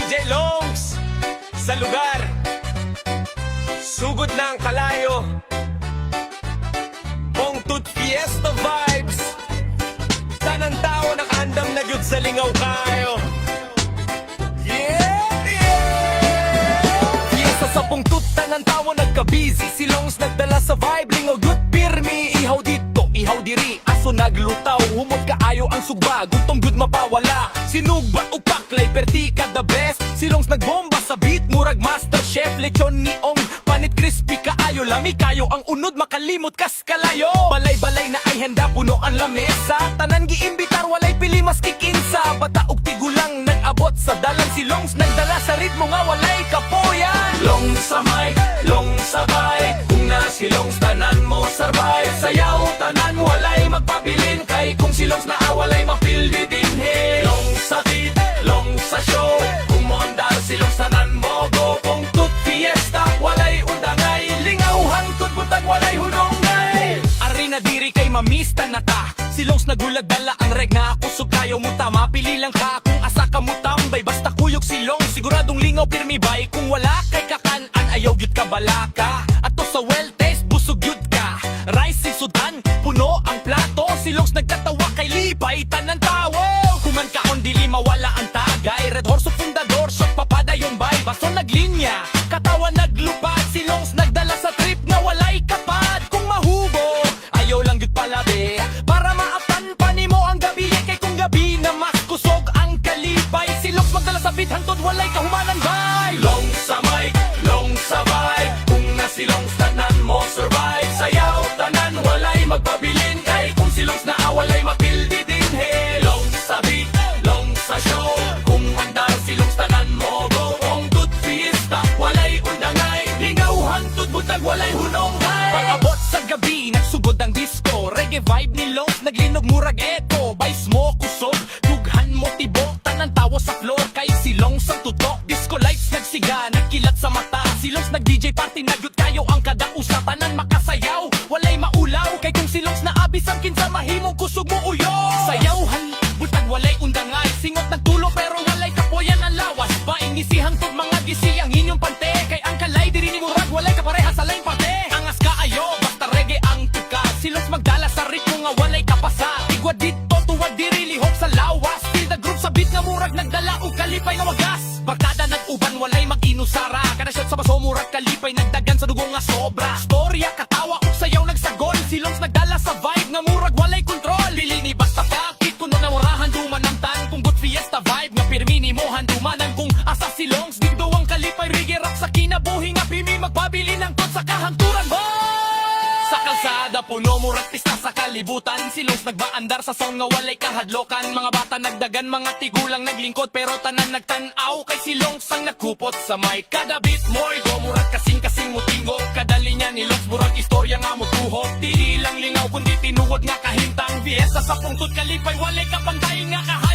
DJ Longs sa lugar sugod ng kalayo Pongtut Fiesta vibes. Sanang tao nakaandam na gyud sa lingaw kayo. Fiesta sa Pongtut, tanang tao nagka-busy. Si Longs nagdala sa vibe, lingaw gyud pirmi. Ihaw dito, ihaw diri, aso naglutaw. Humot kaayo ang sugba, gutom gyud mapawala. Sinugba o paklay, perti ka the best. Si Longs nagbomba sa beat, murag master chef. Lechon ni Ong, panit crispy kaayo. Lami kayo ang unod, makalimot kas kalayo. Balay-balay na ay handa, puno ang lamesa. Tanan giimbitar, walay pili mas kikinsa. Bata og tigulang nag-abot sa dalan. Si Longs nagdala sa ritmo nga walay kapoyan. Longs sa mic, Longs sa bike. Kung na si Longs tanan mo survive. Sayaw tanan walay magpabilin. Kay kung si Longs na awalay mapildi din he. Longs sa beat, Longs sa show. Kung mo andar si Longs tanan mo go. Pongtut Fiesta, walay undangay. Lingaw hangtod butag walay hunongay. Ari na diri kay mamista na ta. Si Longs nagulag dala ang reg na ako. So kayo mo ta, mapili lang ka. Kung asa ka mo tambay, basta kuyog si Longs. Siguradong lingaw pirmi bay. Kung wala kay kakan, ayaw gyud ka balaka. Ato sa well taste, busog gyud ka. Rice sudan, puno ang plato. Si Longs nagtatawa kay libay, tanan tawo. Kuman kaon dili mawala ang tagay. Red horse fundador, shot papada yung bay. Baso naglinya, katawa naglupad. Si Longs nagdala sa trip na walay kapad. Kung mahubo, ayaw lang gyud palabi. Para maatan pa nimo ang gabi. Kay kung gabi na mas kusog ang kalipay. Si Longs magdala sa beat, hangtod walay kahumanan bay. Longs sa mic, Longs sa vibe. Kung na si Longs tanan mo survive. Sayaw tanan walay magpabilin. Kay kung si Longs na awalay mapildi din he. Longs sa beat, Longs sa show. Kung handar si Longs tanan mo go. Pongtut Fiesta, walay undangay. Lingaw hangtod butag walay hunongay. Pag-abot sa gabi, nagsugod ang disco. Reggae vibe ni Longs, naglinog murag eto. Vice mo kusog, dughan mo tibok. Tanan tawo sa floor, kay si Longs ang tutok. Disco lights nagsiga, nagkilat sa mata. Si Longs nag-DJ party, nagyot kayo ang kada usa. Tanan makasayaw, walay maulaw. Kay kung si Longs na abis ang kinsa, mahimong kusog mo uyo. Sayawhan, butag walay undangay. Singot nagtulo pero walay kapoyan ang lawas. Baing isihang tog mga gisi ang inyong pante. Kay ang kalay diri ni murag walay kapareha sa lain pate. Angas ka ayo, basta reggae ang tuka. Si Longs magdala sa ritmo nga walay kapasa. Igwa dito, tuwag diri lihok sa lawas. Feel the group sa beat nga murag nagdala o kalipay nga wagas. Barkada nag-uban, walay mag-inusara. Kada shot sa baso, murag kalipay nagdagan sa dugong nga sobra. Storya, katawa, ug sayaw nagsagol. Si Longs nagdala sa vibe nga murag walay kontrol. Pili ni basta kakit kuno na murahan dumanamtan. Kung good fiesta vibe nga pirmi ni mo handumanan. Kung asa si Longs, digdo ang kalipay rigger rap sa kinabuhi nga pimi magpabili ng tot sa kahangturan mo. Sa kalsada, puno murag pista sa kalibutan. Si Longs nagbaandar sa sound nga walay kahadlokan. Mga bata nagdagan, mga tigulang naglingkod. Pero tanan nagtanaw, kay si Longs ang nakupot sa mic. Kada beat more go, murag kasing-kasing mutingo. Kada linya ni Longs, murag istorya nga mutuhog. Dili lang lingaw, kundi tinuod nga kahintang. Fiesta sa Pongtut kalipay, walay kapantay nga kahintang.